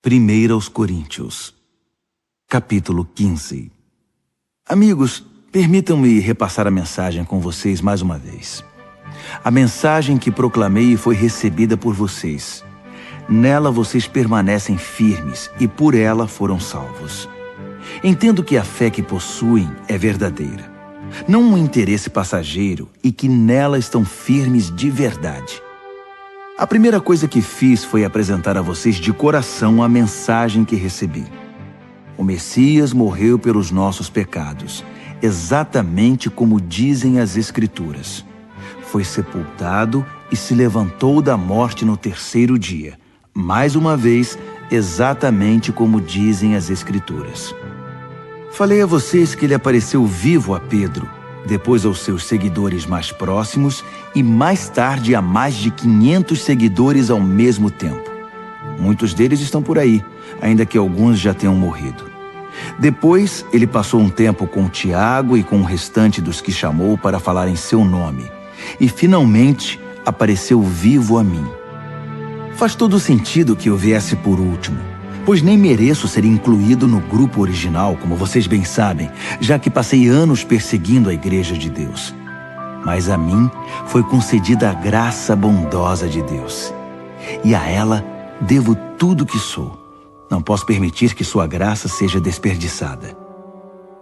1 aos Coríntios, capítulo 15. Amigos, permitam-me repassar a mensagem com vocês mais uma vez. A mensagem que proclamei foi recebida por vocês. Nela vocês permanecem firmes e por ela foram salvos. Entendo que a fé que possuem é verdadeira, não um interesse passageiro, e que nela estão firmes de verdade. A primeira coisa que fiz foi apresentar a vocês de coração a mensagem que recebi. O Messias morreu pelos nossos pecados, exatamente como dizem as Escrituras. Foi sepultado e se levantou da morte no terceiro dia, mais uma vez, exatamente como dizem as Escrituras. Falei a vocês que ele apareceu vivo a Pedro, depois aos seus seguidores mais próximos e mais tarde a mais de 500 seguidores ao mesmo tempo. Muitos deles estão por aí, ainda que alguns já tenham morrido. Depois, ele passou um tempo com Tiago e com o restante dos que chamou para falar em seu nome. E finalmente apareceu vivo a mim. Faz todo sentido que eu viesse por último, pois nem mereço ser incluído no grupo original, como vocês bem sabem, já que passei anos perseguindo a Igreja de Deus. Mas a mim foi concedida a graça bondosa de Deus. E a ela devo tudo que sou. Não posso permitir que sua graça seja desperdiçada.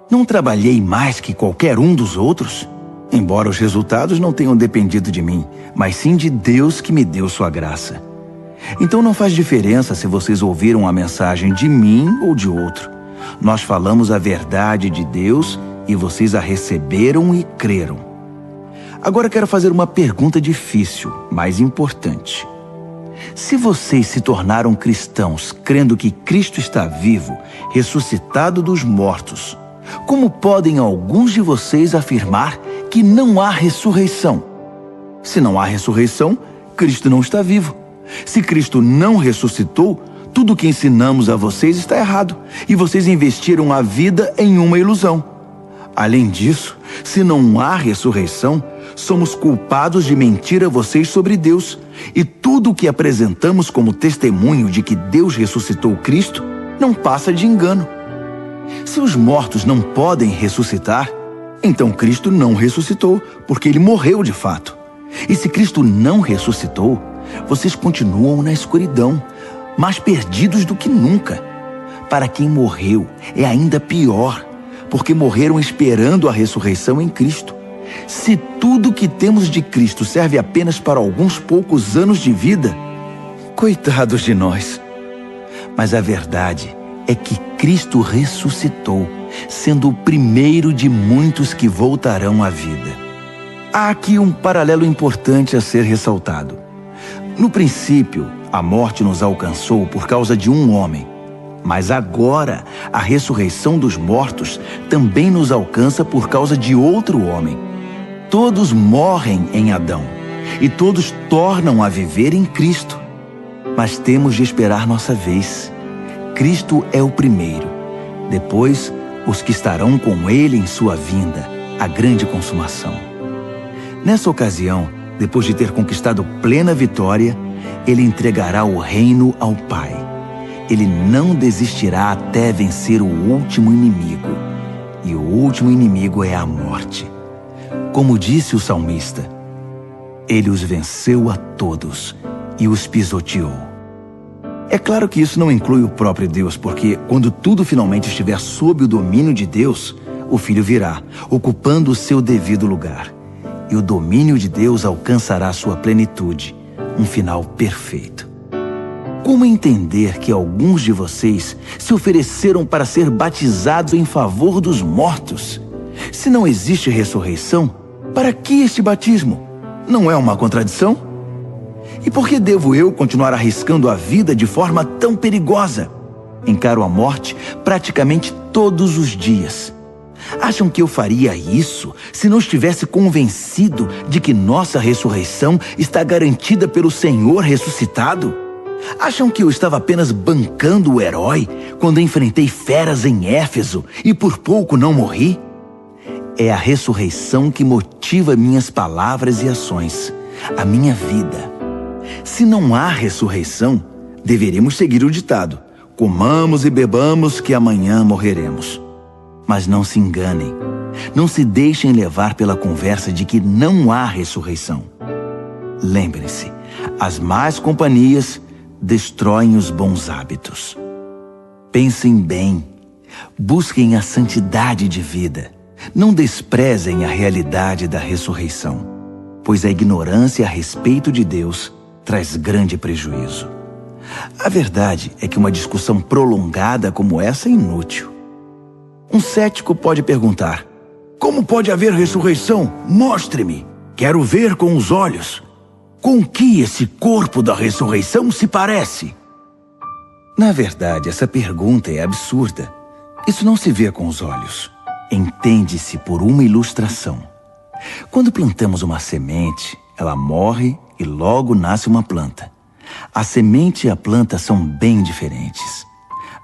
Não trabalhei mais que qualquer um dos outros, embora os resultados não tenham dependido de mim, mas sim de Deus que me deu sua graça. Então não faz diferença se vocês ouviram a mensagem de mim ou de outro. Nós falamos a verdade de Deus e vocês a receberam e creram. Agora quero fazer uma pergunta difícil, mas importante. Se vocês se tornaram cristãos crendo que Cristo está vivo, ressuscitado dos mortos, como podem alguns de vocês afirmar que não há ressurreição? Se não há ressurreição, Cristo não está vivo. Se Cristo não ressuscitou, tudo o que ensinamos a vocês está errado, e vocês investiram a vida em uma ilusão. Além disso, se não há ressurreição, somos culpados de mentir a vocês sobre Deus, e tudo o que apresentamos como testemunho de que Deus ressuscitou Cristo não passa de engano. Se os mortos não podem ressuscitar, então Cristo não ressuscitou, porque ele morreu de fato. E se Cristo não ressuscitou, vocês continuam na escuridão, mais perdidos do que nunca. Para quem morreu, é ainda pior, porque morreram esperando a ressurreição em Cristo. Se tudo que temos de Cristo serve apenas para alguns poucos anos de vida, coitados de nós. Mas a verdade é que Cristo ressuscitou, sendo o primeiro de muitos que voltarão à vida. Há aqui um paralelo importante a ser ressaltado. No princípio, a morte nos alcançou por causa de um homem. Mas agora, a ressurreição dos mortos também nos alcança por causa de outro homem. Todos morrem em Adão, e todos tornam a viver em Cristo. Mas temos de esperar nossa vez. Cristo é o primeiro. Depois, os que estarão com ele em sua vinda, a grande consumação. Nessa ocasião, depois de ter conquistado plena vitória, ele entregará o reino ao Pai. Ele não desistirá até vencer o último inimigo. E o último inimigo é a morte. Como disse o salmista, ele os venceu a todos e os pisoteou. É claro que isso não inclui o próprio Deus, porque quando tudo finalmente estiver sob o domínio de Deus, o Filho virá, ocupando o seu devido lugar. E o domínio de Deus alcançará sua plenitude, um final perfeito. Como entender que alguns de vocês se ofereceram para ser batizados em favor dos mortos? Se não existe ressurreição, para que este batismo? Não é uma contradição? E por que devo eu continuar arriscando a vida de forma tão perigosa? Encaro a morte praticamente todos os dias. Acham que eu faria isso se não estivesse convencido de que nossa ressurreição está garantida pelo Senhor ressuscitado? Acham que eu estava apenas bancando o herói quando enfrentei feras em Éfeso e por pouco não morri? É a ressurreição que motiva minhas palavras e ações, a minha vida. Se não há ressurreição, deveríamos seguir o ditado: comamos e bebamos que amanhã morreremos. Mas não se enganem. Não se deixem levar pela conversa de que não há ressurreição. Lembrem-se, as más companhias destroem os bons hábitos. Pensem bem. Busquem a santidade de vida. Não desprezem a realidade da ressurreição, pois a ignorância a respeito de Deus traz grande prejuízo. A verdade é que uma discussão prolongada como essa é inútil. Um cético pode perguntar: como pode haver ressurreição? Mostre-me. Quero ver com os olhos. Com que esse corpo da ressurreição se parece? Na verdade, essa pergunta é absurda. Isso não se vê com os olhos. Entende-se por uma ilustração. Quando plantamos uma semente, ela morre e logo nasce uma planta. A semente e a planta são bem diferentes.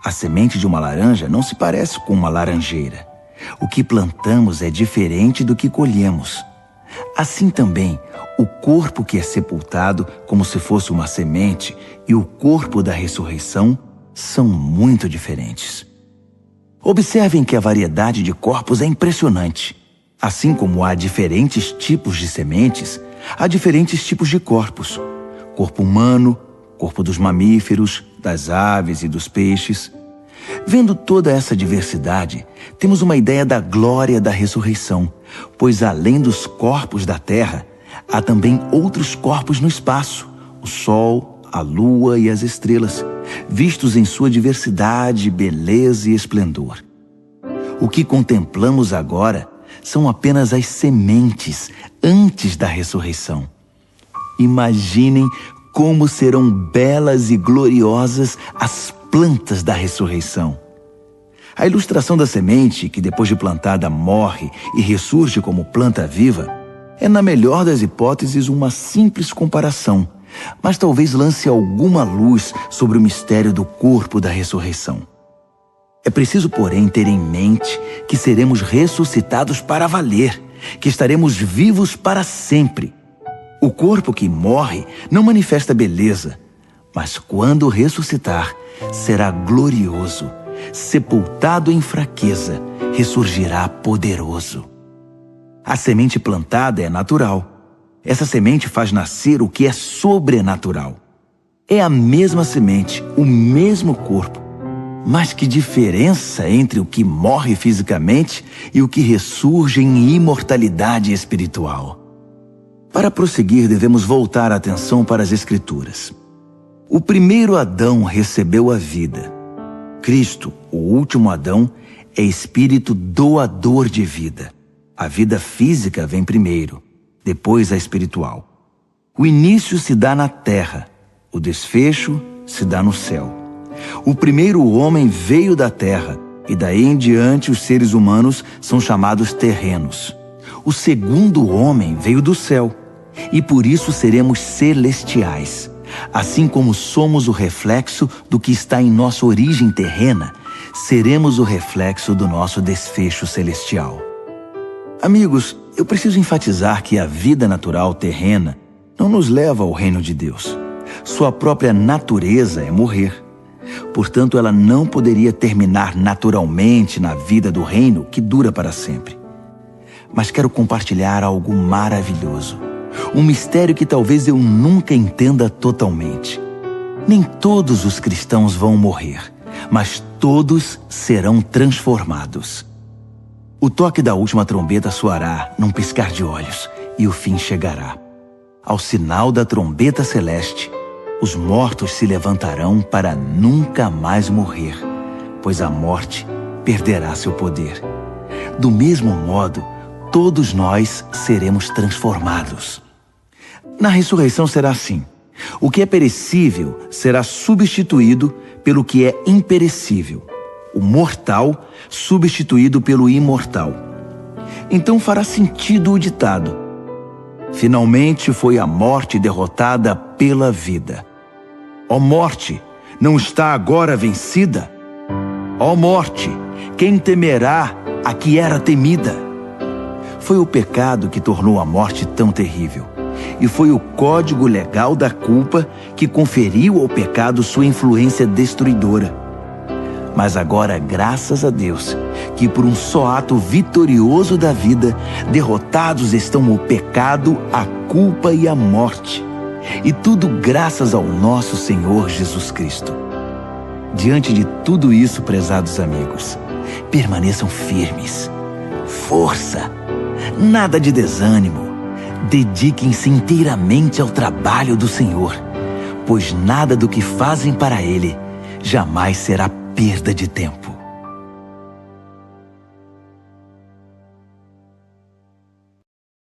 A semente de uma laranja não se parece com uma laranjeira. O que plantamos é diferente do que colhemos. Assim também, o corpo que é sepultado como se fosse uma semente e o corpo da ressurreição são muito diferentes. Observem que a variedade de corpos é impressionante. Assim como há diferentes tipos de sementes, há diferentes tipos de corpos. Corpo humano, corpo dos mamíferos, das aves e dos peixes. Vendo toda essa diversidade, temos uma ideia da glória da ressurreição, pois além dos corpos da terra, há também outros corpos no espaço, o sol, a lua e as estrelas, vistos em sua diversidade, beleza e esplendor. O que contemplamos agora são apenas as sementes antes da ressurreição. Imaginem como serão belas e gloriosas as plantas da ressurreição. A ilustração da semente, que depois de plantada morre e ressurge como planta viva, é, na melhor das hipóteses, uma simples comparação, mas talvez lance alguma luz sobre o mistério do corpo da ressurreição. É preciso, porém, ter em mente que seremos ressuscitados para valer, que estaremos vivos para sempre. O corpo que morre não manifesta beleza, mas quando ressuscitar, será glorioso. Sepultado em fraqueza, ressurgirá poderoso. A semente plantada é natural. Essa semente faz nascer o que é sobrenatural. É a mesma semente, o mesmo corpo. Mas que diferença entre o que morre fisicamente e o que ressurge em imortalidade espiritual. Para prosseguir, devemos voltar a atenção para as Escrituras. O primeiro Adão recebeu a vida. Cristo, o último Adão, é espírito doador de vida. A vida física vem primeiro, depois a espiritual. O início se dá na terra, o desfecho se dá no céu. O primeiro homem veio da terra, e daí em diante os seres humanos são chamados terrenos. O segundo homem veio do céu, e por isso seremos celestiais. Assim como somos o reflexo do que está em nossa origem terrena, seremos o reflexo do nosso desfecho celestial. Amigos, eu preciso enfatizar que a vida natural terrena não nos leva ao reino de Deus. Sua própria natureza é morrer. Portanto, ela não poderia terminar naturalmente na vida do reino que dura para sempre. Mas quero compartilhar algo maravilhoso. Um mistério que talvez eu nunca entenda totalmente. Nem todos os cristãos vão morrer, mas todos serão transformados. O toque da última trombeta soará num piscar de olhos e o fim chegará. Ao sinal da trombeta celeste, os mortos se levantarão para nunca mais morrer, pois a morte perderá seu poder. Do mesmo modo, todos nós seremos transformados. Na ressurreição será assim. O que é perecível será substituído pelo que é imperecível. O mortal substituído pelo imortal. Então fará sentido o ditado: finalmente foi a morte derrotada pela vida. Ó morte, não está agora vencida? Ó morte, quem temerá a que era temida? Foi o pecado que tornou a morte tão terrível. E foi o código legal da culpa que conferiu ao pecado sua influência destruidora. Mas agora, graças a Deus, que por um só ato vitorioso da vida, derrotados estão o pecado, a culpa e a morte. E tudo graças ao nosso Senhor Jesus Cristo. Diante de tudo isso, prezados amigos, permaneçam firmes. Força! Nada de desânimo. Dediquem-se inteiramente ao trabalho do Senhor, pois nada do que fazem para Ele jamais será perda de tempo.